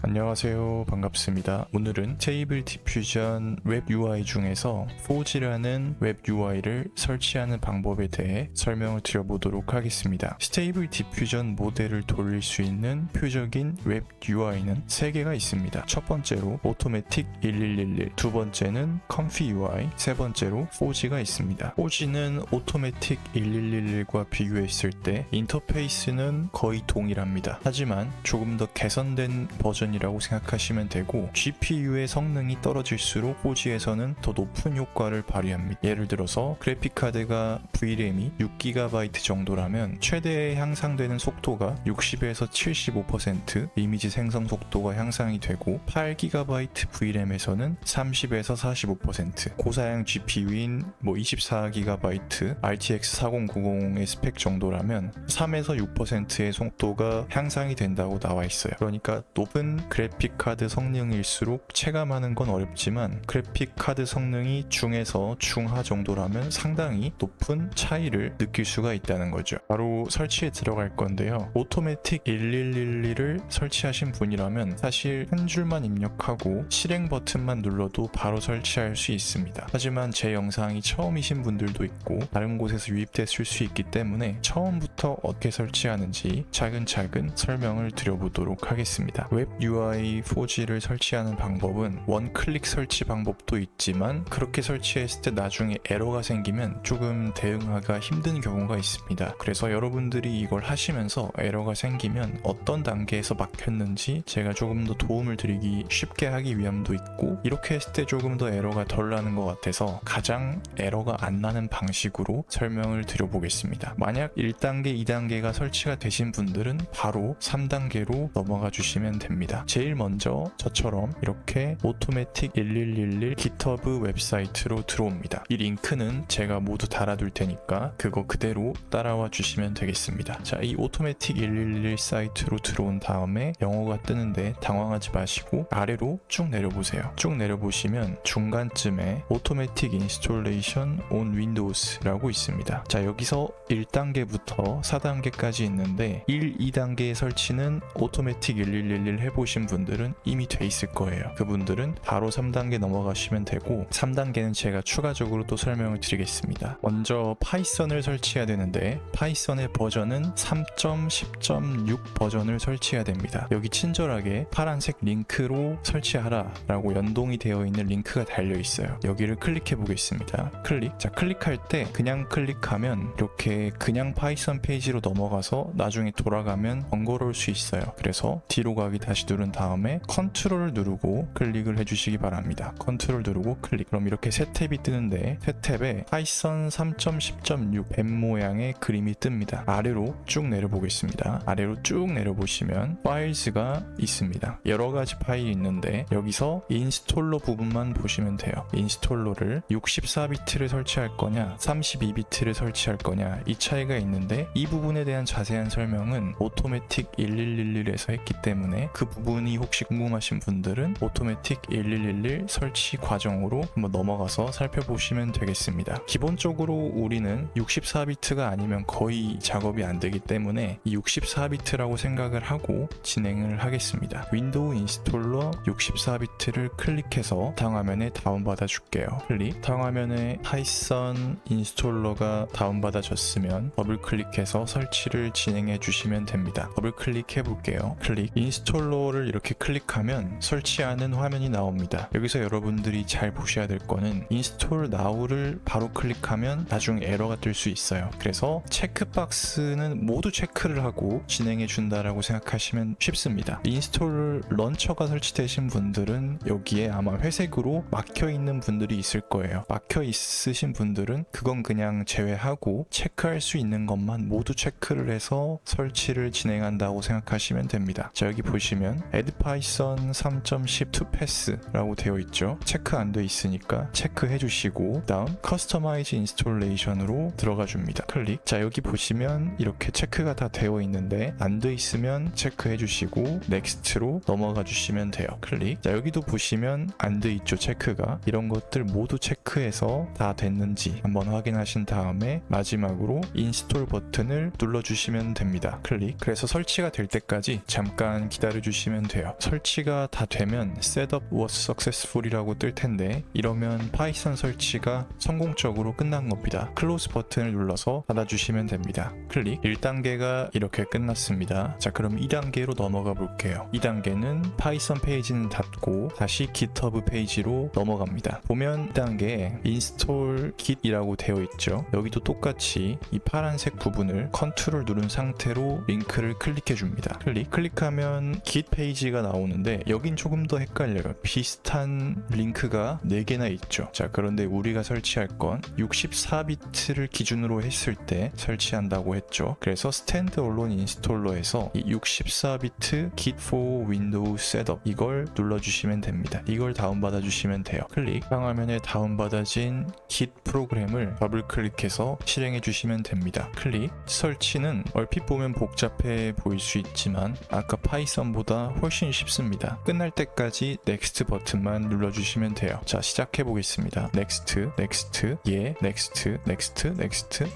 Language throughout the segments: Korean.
안녕하세요. 반갑습니다. 오늘은 스테이블 디퓨전 웹 UI 중에서 Forge라는 웹 UI를 설치하는 방법에 대해 설명을 드려보도록 하겠습니다. 스테이블 디퓨전 모델을 돌릴 수 있는 표적인 웹 UI는 3개가 있습니다. 첫 번째로 Automatic 1111, 두 번째는 Comfy UI, 세 번째로 Forge가 있습니다. Forge는 Automatic 1111과 비교했을 때 인터페이스는 거의 동일합니다. 하지만 조금 더 개선된 버전이라고 생각하시면 되고, GPU의 성능이 떨어질수록 Forge에서는 더 높은 효과를 발휘합니다. 예를 들어서 그래픽카드가 VRAM이 6GB 정도라면 최대 향상되는 속도가 60에서 75%, 이미지 생성 속도가 향상이 되고 8GB VRAM에서는 30에서 45%, 고사양 GPU인 24GB RTX 4090의 스펙 정도라면 3에서 6%의 속도가 향상이 된다고 나와 있어요. 그러니까 높은 그래픽카드 성능일수록 체감하는 건 어렵지만 그래픽카드 성능이 중에서 중하 정도라면 상당히 높은 차이를 느낄 수가 있다는 거죠. 바로 설치에 들어갈 건데요. 오토매틱 1111을 설치하신 분이라면 사실 한 줄만 입력하고 실행 버튼만 눌러도 바로 설치할 수 있습니다. 하지만 제 영상이 처음이신 분들도 있고 다른 곳에서 유입됐을 수 있기 때문에 처음부터 어떻게 설치하는지 차근차근 설명을 드려보도록 하겠습니다. 웹 UI Forge를 설치하는 방법은 원클릭 설치 방법도 있지만 그렇게 설치했을 때 나중에 에러가 생기면 조금 대응하기가 힘든 경우가 있습니다. 그래서 여러분들이 이걸 하시면서 에러가 생기면 어떤 단계에서 막혔는지 제가 조금 더 도움을 드리기 쉽게 하기 위함도 있고, 이렇게 했을 때 조금 더 에러가 덜 나는 것 같아서 가장 에러가 안 나는 방식으로 설명을 드려보겠습니다. 만약 1단계, 2단계가 설치가 되신 분들은 바로 3단계로 넘어가 주시면 됩니다. 제일 먼저 저처럼 이렇게 Automatic 1111 GitHub 웹사이트로 들어옵니다. 이 링크는 제가 모두 달아둘 테니까 그거 그대로 따라와 주시면 되겠습니다. 자, 이 Automatic 1111 사이트로 들어온 다음에 영어가 뜨는데 당황하지 마시고 아래로 쭉 내려보세요. 쭉 내려보시면 중간쯤에 Automatic Installation on Windows 라고 있습니다. 자, 여기서 1단계부터 4단계까지 있는데 1, 2단계의 설치는 Automatic 1111 해보신 분들은 이미 돼 있을 거예요. 그분들은 바로 3단계 넘어가시면 되고, 3단계는 제가 추가적으로 또 설명을 드리겠습니다. 먼저 파이썬을 설치해야 되는데 파이썬의 버전은 3.10.6 버전을 설치해야 됩니다. 여기 친절하게 파란색 링크로 설치하라 라고 연동이 되어 있는 링크가 달려 있어요. 여기를 클릭해 보겠습니다. 클릭. 자, 클릭할 때 그냥 클릭하면 이렇게 그냥 파이썬 페이지로 넘어가서 나중에 돌아가면 번거로울 수 있어요. 그래서 뒤로 가기 다시 누른 다음에 컨트롤 누르고 클릭을 해주시기 바랍니다. 컨트롤 누르고 클릭. 그럼 이렇게 새 탭이 뜨는데 새 탭에 파이썬 3.10.6 뱀 모양의 그림이 뜹니다. 아래로 쭉 내려보겠습니다. 아래로 쭉 내려보시면 파일즈가 있습니다. 여러 가지 파일이 있는데 여기서 인스톨러 부분만 보시면 돼요. 인스톨러를 64비트를 설치할 거냐 32비트를 설치할 거냐 이 차이가 있는데 이 부분에 대한 자세한 설명은 오토매틱 1111에서 했기 때문에 그 부분이 혹시 궁금하신 분들은 오토매틱 1111 설치 과정으로 한번 넘어가서 살펴보시면 되겠습니다. 기본적으로 우리는 64비트가 아니면 거의 작업이 안 되기 때문에 이 64비트라고 생각을 하고 진행을 하겠습니다. 윈도우 인스톨러 64비트를 클릭해서 다음화면에 다운받아 줄게요. 클릭. 다음화면에 파이썬 인스톨러가 다운받아졌으면 더블 클릭해서 설치를 진행해 주시면 됩니다. 더블 클릭해 볼게요. 클릭. 인스톨러를 이렇게 클릭하면 설치하는 화면이 나옵니다. 여기서 여러분들이 잘 보셔야 될 거는 인스톨 나우를 바로 클릭하면 나중에 에러가 뜰 수 있어요. 그래서 체크박스는 모두 체크를 하고 진행해 준다라고 생각하시면 쉽습니다. 인스톨 런처가 설치되신 분들은 여기에 아마 회색으로 막혀 있는 분들이 있을 거예요. 막혀 있으신 분들은 그건 그냥 제외하고 체크할 수 있는 것만 모두 체크를 해서 설치를 진행한다고 생각하시면 됩니다. 자, 여기 보시면 Add Python 3.10 to Pass라고 되어 있죠. 체크 안 돼 있으니까 체크해 주시고 다음 Customize Installation으로 들어가 줍니다. 클릭. 자, 여기 보시면 이렇게 체크가 다 되어 있는데 안 돼 있으면 체크해 주시고 Next로 넘어가 주시면 돼요. 클릭. 자, 여기도 보시면 안 돼 있죠. 체크가. 이런 것들 모두 체크해서 다 됐는지 한번 확인하신 다음에 마지막으로 인스톨 버튼을 눌러주시면 됩니다. 클릭. 그래서 설치가 될 때까지 잠깐 기다려 주시면 누르시면 돼요. 설치가 다 되면 Setup was successful이라고 뜰 텐데 이러면 파이썬 설치가 성공적으로 끝난 겁니다. 클로즈 버튼을 눌러서 닫아주시면 됩니다. 클릭. 1단계가 이렇게 끝났습니다. 자, 그럼 2단계로 넘어가 볼게요. 2단계는 파이썬 페이지는 닫고 다시 GitHub 페이지로 넘어갑니다. 보면 2단계에 install git이라고 되어 있죠. 여기도 똑같이 이 파란색 부분을 컨트롤 누른 상태로 링크를 클릭해 줍니다. 클릭하면 git 페이지가 나오는데 여긴 조금 더 헷갈려요. 비슷한 링크가 4개나 있죠. 자, 그런데 우리가 설치할 건 64비트를 기준으로 했을 때 설치한다고 했죠. 그래서 스탠드얼론 인스톨러에서 이 64비트 git for windows setup 이걸 눌러주시면 됩니다. 이걸 다운받아 주시면 돼요. 클릭. 상화면에 다운받아진 git 프로그램을 더블 클릭해서 실행해 주시면 됩니다. 클릭. 설치는 얼핏 보면 복잡해 보일 수 있지만 아까 파이썬보다 훨씬 쉽습니다. 끝날 때까지 next 버튼만 눌러주시면 돼요. 자, 시작해 보겠습니다. next,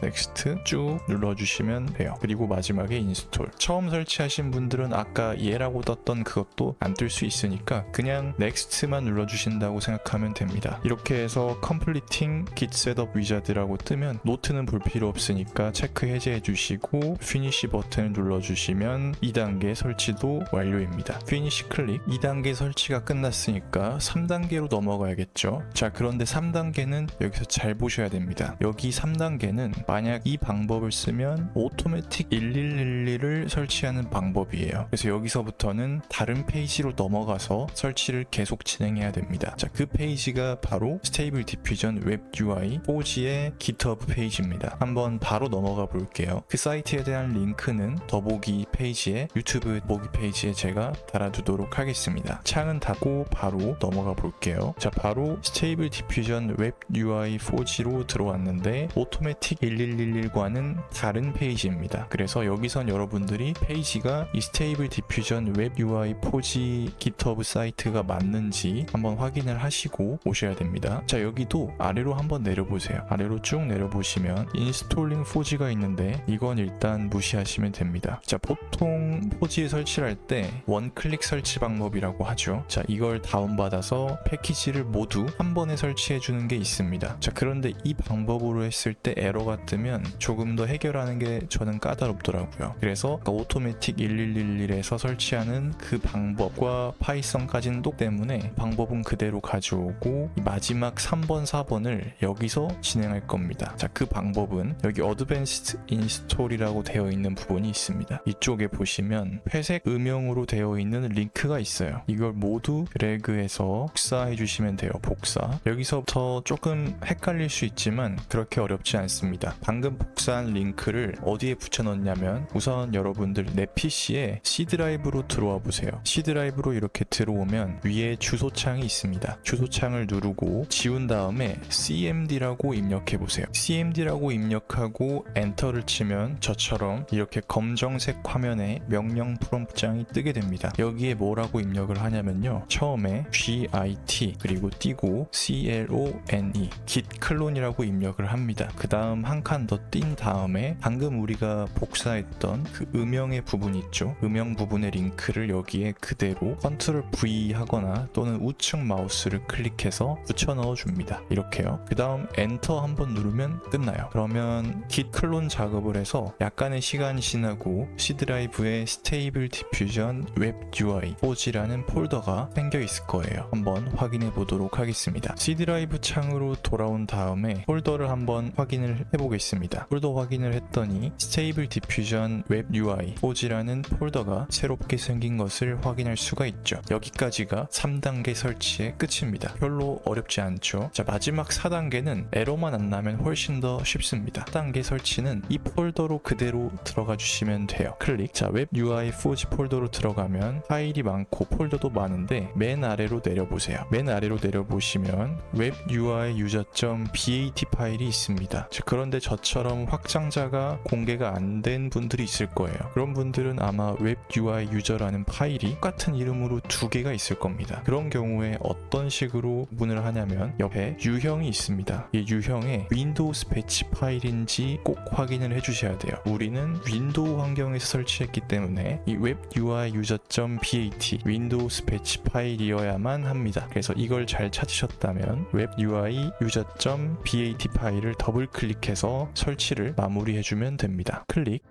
next 쭉 눌러주시면 돼요. 그리고 마지막에 install. 처음 설치하신 분들은 아까 얘라고 떴던 그것도 안 뜰 수 있으니까 그냥 next만 눌러주신다고 생각하면 됩니다. 이렇게 해서 completing git setup wizard라고 뜨면 노트는 볼 필요 없으니까 체크 해제해 주시고 finish 버튼을 눌러주시면 2단계 설치도 완료입니다. finish 클릭. 2단계 설치가 끝났으니까 3단계로 넘어가야겠죠. 자, 그런데 3단계는 여기서 잘 보셔야 됩니다. 여기 3단계는 만약 이 방법을 쓰면 automatic 1111을 설치하는 방법이에요. 그래서 여기서부터는 다른 페이지로 넘어가서 설치를 계속 진행해야 됩니다. 자, 그 페이지가 바로 Stable Diffusion Web UI 4G의 GitHub 페이지입니다. 한번 바로 넘어가 볼게요. 그 사이트에 대한 링크는 더보기 페이지에 유튜브 보기 페이지에 제가 달아두도록 하겠습니다. 창은 닫고 바로 넘어가 볼게요. 자, 바로 Stable Diffusion Web UI 4G로 들어왔는데 Automatic 1111과는 다른 페이지입니다. 그래서 여기선 여러분들이 페이지가 이 Stable Diffusion Web UI 4G GitHub 사이트가 맞는지 한번 확인을 하시고 오셔야 됩니다. 자, 여기도 아래로 한번 내려보세요. 아래로 쭉 내려보시면 Installing 4G가 있는데 이건 일단 무시하시면 됩니다. 자, 보통 4G 설치를 할 때 원클릭 설치 방법이라고 하죠. 자, 이걸 다운받아서 패키지를 모두 한 번에 설치해 주는 게 있습니다. 자, 그런데 이 방법으로 했을 때 에러가 뜨면 조금 더 해결하는 게 저는 까다롭더라고요. 그래서 오토매틱 1111에서 설치하는 그 방법과 파이썬까지는 똑 때문에 방법은 그대로 가져오고 이 마지막 3번, 4번을 여기서 진행할 겁니다. 자, 그 방법은 여기 Advanced Install이라고 되어 있는 부분이 있습니다. 이쪽에 보시면 회색 음영으로 되어 있는 링크가 있어요. 이걸 모두 드래그해서 복사해 주시면 돼요. 복사. 여기서부터 조금 헷갈릴 수 있지만 그렇게 어렵지 않습니다. 방금 복사한 링크를 어디에 붙여 넣냐면 우선 여러분들 내 PC에 C 드라이브로 들어와 보세요. C 드라이브로 이렇게 들어오면 위에 주소창이 있습니다. 주소창을 누르고 지운 다음에 cmd라고 입력해 보세요. cmd라고 입력하고 엔터를 치면 저처럼 이렇게 검정색 화면에 명령 프롬프트장이 뜨게 됩니다. 여기에 뭐라고 입력을 하냐면요. 처음에 git 그리고 띄고 clone git 클론이라고 입력을 합니다. 그 다음 한 칸 더 띈 다음에 방금 우리가 복사했던 그 음영의 부분 있죠. 음영 부분의 링크를 여기에 그대로 컨트롤 V 하거나 또는 우측 마우스를 클릭해서 붙여 넣어 줍니다. 이렇게요. 그 다음 엔터 한번 누르면 끝나요. 그러면 git 클론 작업을 해서 약간의 시간이 지나고 C 드라이브에 Stable Diffusion Web UI 4G라는 폴더가 생겨 있을 거예요. 한번 확인해 보도록 하겠습니다. C 드라이브 창으로 돌아온 다음에 폴더를 한번 확인을 해보겠습니다. 폴더 확인을 했더니 Stable Diffusion Web UI 4G라는 폴더가 새롭게 생긴 것을 확인할 수가 있죠. 여기까지가 3단계 설치의 끝입니다. 별로 어렵지 않죠. 자, 마지막 4단계는 에러만 안 나면 훨씬 더 쉽습니다. 4단계 설치는 이 폴더로 그대로 들어가 주시면 돼요. 클릭. 자, Web UI 4G 폴더로 들어가면 파일이 많고 폴더도 많은데 맨 아래로 내려보세요. 맨 아래로 내려보시면 Web UI user.bat 파일이 있습니다. 자, 그런데 저처럼 확장자가 공개가 안 된 분들이 있을 거예요. 그런 분들은 아마 Web UI user라는 파일이 똑같은 이름으로 2개가 있을 겁니다. 그런 경우에 어떤 식으로 구분을 하냐면 옆에 유형이 있습니다. 이 유형에 윈도우스 배치 파일인지 꼭 확인을 해주셔야 돼요. 우리는 윈도우 환경에서 설치했기 때문에 이 Web UI user user.bat 윈도우스 배치 파일이어야만 합니다. 그래서 이걸 잘 찾으셨다면 웹 UI user.bat 파일을 더블 클릭해서 설치를 마무리해주면 됩니다. 클릭.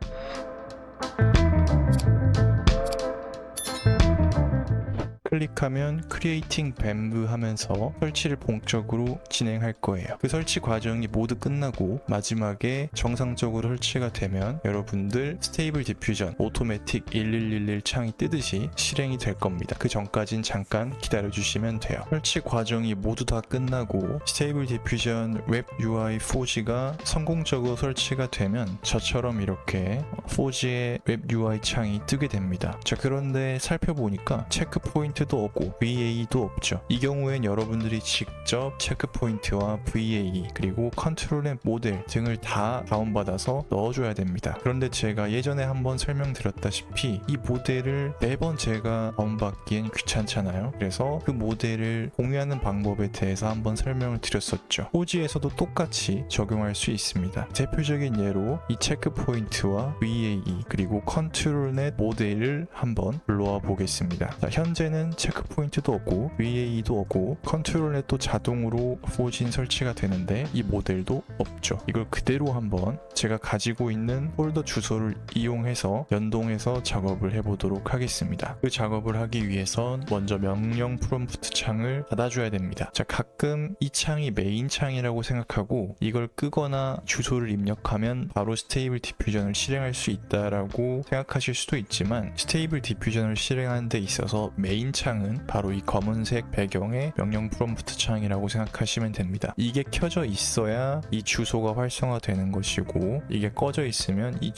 클릭하면 크리에이팅 뱀브 하면서 설치를 본격적으로 진행할 거예요. 그 설치 과정이 모두 끝나고 마지막에 정상적으로 설치가 되면 여러분들 스테이블 디퓨전 오토매틱 1111 창이 뜨듯이 실행이 될 겁니다. 그 전까진 잠깐 기다려 주시면 돼요. 설치 과정이 모두 다 끝나고 스테이블 디퓨전 웹 UI 4G가 성공적으로 설치가 되면 저처럼 이렇게 4G의 웹 UI 창이 뜨게 됩니다. 자, 그런데 살펴보니까 체크 포인트도 없고 VA도 없죠. 이 경우엔 여러분들이 직접 체크 포인트와 VA 그리고 컨트롤 앱 모델 등을 다 다운받아서 넣어줘야 됩니다. 그런데 제가 예전에 한번 설명드렸다시피 이 모델을 매번 제가 다운받기엔 귀찮잖아요. 그래서 그 모델을 공유하는 방법에 대해서 한번 설명을 드렸었죠. 4G에서도 똑같이 적용할 수 있습니다. 대표적인 예로 이 체크 포인트와 VA 그리고 컨트롤 앱 모델을 한번 불러와 보겠습니다. 자, 현재는 체크 포인트도 없고 VA도 없고 컨트롤넷도 자동으로 4G 설치가 되는데 이 모델도 없죠. 이걸 그대로 한번 제가 가지고 있는 폴더 주소를 이용해서 연동해서 작업을 해보도록 하겠습니다. 그 작업을 하기 위해선 먼저 명령 프롬프트 창을 닫아줘야 됩니다. 자, 가끔 이 창이 메인 창이라고 생각하고 이걸 끄거나 주소를 입력하면 바로 스테이블 디퓨전을 실행할 수 있다라고 생각하실 수도 있지만 스테이블 디퓨전을 실행하는 데 있어서 메인 창은 바로 이 검은색 배경의 명령 프롬프트 창이라고 생각하시면 됩니다. 이게 켜져 있어야 이 주소가 활성화되는 것이고 이게 꺼져 있으면 이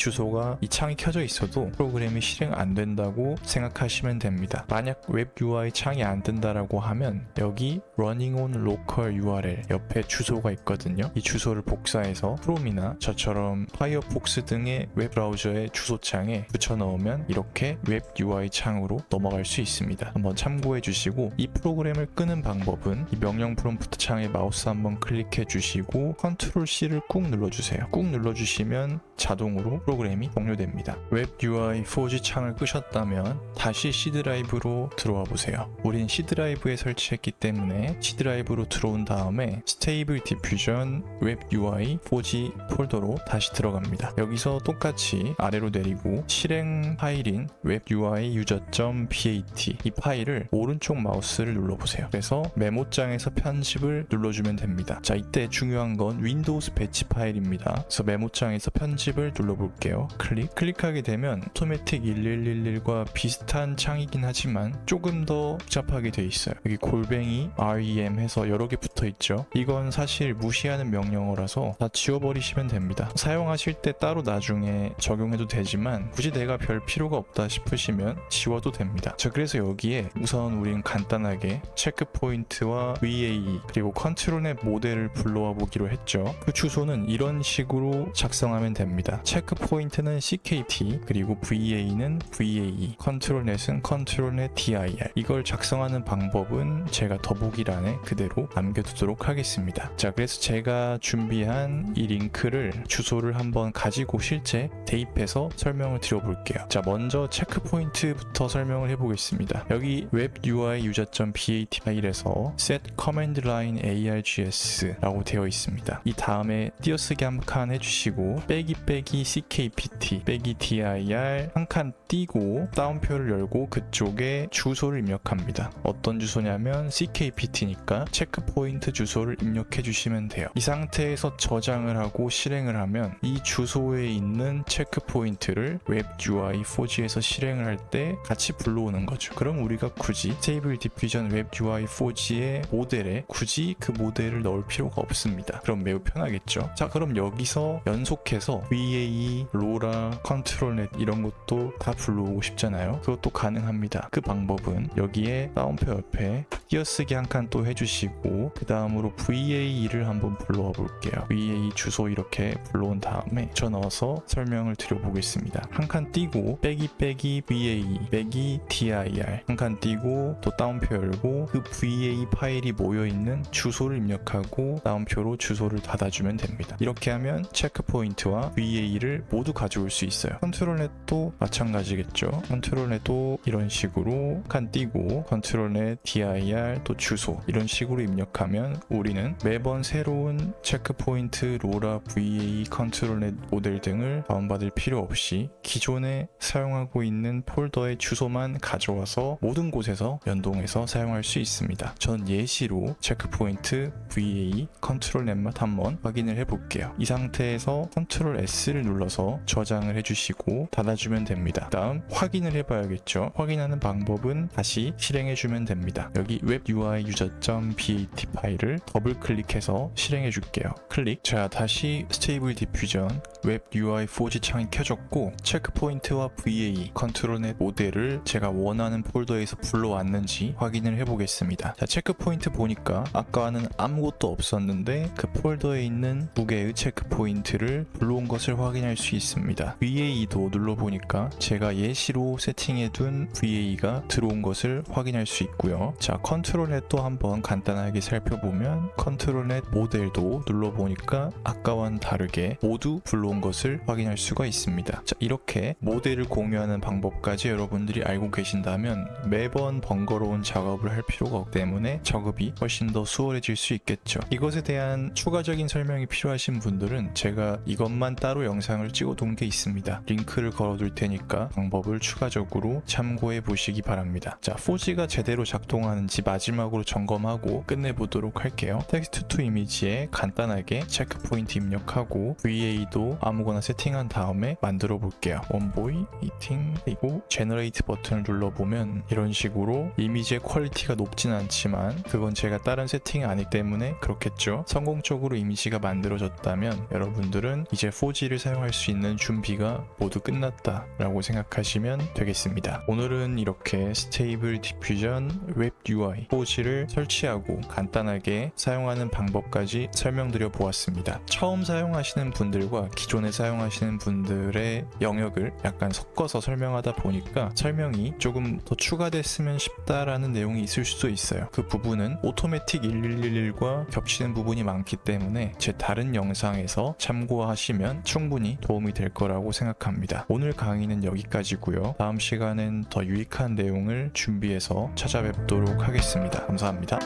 창이 켜져 있어도 프로그램이 실행 안 된다고 생각하시면 됩니다. 만약 웹 UI 창이 안 뜬다라고 하면 여기 running on local URL 옆에 주소가 있거든요. 이 주소를 복사해서 크롬이나 저처럼 파이어폭스 등의 웹 브라우저의 주소창에 붙여 넣으면 이렇게 웹 UI 창으로 넘어갈 수 있습니다. 한번 참고해 주시고 이 프로그램을 끄는 방법은 이 명령 프롬프트 창에 마우스 한번 클릭해 주시고 컨트롤 C를 꾹 눌러주세요. 꾹 눌러주시면 자동으로 프로그램이 종료됩니다. 웹 UI 4G 창을 끄셨다면 다시 C 드라이브로 들어와 보세요. 우린 C 드라이브에 설치했기 때문에 C 드라이브로 들어온 다음에 스테이블 디퓨전 웹 UI 4G 폴더로 다시 들어갑니다. 여기서 똑같이 아래로 내리고 실행 파일인 웹 UI user.bat 이 파일을 오른쪽 마우스를 눌러보세요. 그래서 메모장에서 편집을 눌러주면 됩니다. 자, 이때 중요한 건 윈도우스 배치 파일입니다. 그래서 메모장에서 편집을 눌러볼게요. 클릭하게 되면 오토매틱 1111과 비슷한 창이긴 하지만 조금 더 복잡하게 돼 있어요. 여기 골뱅이 rem 해서 여러 개 붙어 있죠. 이건 사실 무시하는 명령어라서 다 지워버리시면 됩니다. 사용하실 때 따로 나중에 적용해도 되지만 굳이 내가 별 필요가 없다 싶으시면 지워도 됩니다. 자, 그래서 여기에 우선 우린 간단하게 체크 포인트와 VA 그리고 컨트롤 앱 모델을 불러와 보기로 했죠. 그 주소는 이런 식으로 작성하면 됩니다. 체크 포인트는 CKT 그리고 VA는 VAE 컨트롤 넷은 컨트롤 넷 DIR 이걸 작성하는 방법은 제가 더보기란에 그대로 남겨두도록 하겠습니다. 자, 그래서 제가 준비한 이 링크를 주소를 한번 가지고 실제 대입해서 설명을 드려볼게요. 자, 먼저 체크 포인트부터 설명을 해보겠습니다. 여기 웹 UI user.bat 파일에서 set command line args 라고 되어 있습니다. 이 다음에 띄어쓰기 한 칸 해주시고 빼기 ckpt 빼기 dir 한 칸 띄고 다운표를 열고 그쪽에 주소를 입력합니다. 어떤 주소냐면 ckpt니까 체크포인트 주소를 입력해 주시면 돼요. 이 상태에서 저장을 하고 실행을 하면 이 주소에 있는 체크포인트를 웹 UI 4G에서 실행을 할 때 같이 불러오는 거죠. 그럼 우리가 굳이 스테이블 디퓨전 웹 UI 4G의 모델에 굳이 그 모델을 넣을 필요가 없습니다. 그럼 매우 편하겠죠. 자, 그럼 여기서 연속해서 VAE, LoRa, 컨트롤넷 이런 것도 다 불러오고 싶잖아요. 그것도 가능합니다. 그 방법은 여기에 다운표 옆에 띄어쓰기 한 칸 또 해주시고 그 다음으로 VAE를 한번 불러와 볼게요. VAE 주소 이렇게 불러온 다음에 붙여넣어서 설명을 드려보겠습니다. 한 칸 띄고 빼기 VAE 빼기 dir 한 칸 띄고 또 다운표 열고 그 VAE 파일이 모여있는 주소를 입력하고 다운표로 주소를 닫아주면 됩니다. 이렇게 하면 체크포인트와 VAE를 모두 가져올 수 있어요. 컨트롤 넷도 마찬가지겠죠. 컨트롤 넷도 이런 식으로 칸 띄고 컨트롤 넷 dir 또 주소 이런 식으로 입력하면 우리는 매번 새로운 체크포인트, 로라, VAE, 컨트롤 넷 모델 등을 다운받을 필요 없이 기존에 사용하고 있는 폴더의 주소만 가져와서 모든 곳에서 연동해서 사용할 수 있습니다. 전 예시로 체크포인트, VAE, 컨트롤 넷만 한번 확인을 해볼게요. 이 상태에서 컨트롤 S를 눌러서 저장을 해주시고 닫아주면 됩니다. 다음 확인을 해봐야겠죠. 확인하는 방법은 다시 실행해주면 됩니다. 여기 웹 UI user.bat 파일을 더블 클릭해서 실행해줄게요. 클릭. 자, 다시 스테이블 디퓨전 웹 UI 4G 창이 켜졌고 체크포인트와 VAE, 컨트롤 넷 모델을 제가 원하는 폴더에서 불러왔는지 확인을 해보겠습니다. 자, 체크포인트 보니까 아까는 아무것도 없었는데 그 폴더에 있는 두 개의 체크포인트를 불러온 것을 확인할 수 있습니다. VAE도 눌러보니까 제가 예시로 세팅해둔 VAE가 들어온 것을 확인할 수 있고요. 자, 컨트롤 넷도 한번 간단하게 살펴보면 컨트롤 넷 모델도 눌러보니까 아까와는 다르게 모두 불러온 것을 확인할 수가 있습니다. 자, 이렇게 모델을 공유하는 방법까지 여러분들이 알고 계신다면 매번 번거로운 작업을 할 필요가 없기 때문에 작업이 훨씬 더 수월해질 수 있겠죠. 이것에 대한 추가적인 설명이 필요하신 분들은 제가 이것만 따로 영상을 찍어둔 게 있습니다. 링크를 걸어둘 테니까 방법을 추가적으로 참고해 보시기 바랍니다. 자, 4G가 제대로 작동하는지 마지막으로 점검하고 끝내보도록 할게요. 텍스트 투 이미지에 간단하게 체크포인트 입력하고 VA도 아무거나 세팅한 다음에 만들어 볼게요. 원보이, 이팅, 그리고 제너레이트 버튼을 눌러보면 이런 식으로 이미지의 퀄리티가 높진 않지만 그건 제가 다른 세팅이 아니기 때문에 그렇겠죠. 성공적으로 이미지가 만들어졌다면 여러분들은 이제 4G를 사용할 수 있는 준비가 모두 끝났다 라고 생각하시면 되겠습니다. 오늘은 이렇게 스테이블 디퓨전 웹 UI 4G를 설치하고 간단하게 사용하는 방법까지 설명드려 보았습니다. 처음 사용하시는 분들과 기존에 사용하시는 분들의 영역을 약간 섞어서 설명하다 보니까 설명이 조금 더 추가됐으면 싶다라는 내용이 있을 수도 있어요. 그 부분은 오토매틱 1111과 겹치는 부분이 많기 때문에 제 다른 영상에서 참고하시면 충분히 도움이 될 거라고 생각합니다. 오늘 강의는 여기까지고요. 다음 시간엔 더 유익한 내용을 준비해서 찾아뵙도록 하겠습니다. 감사합니다.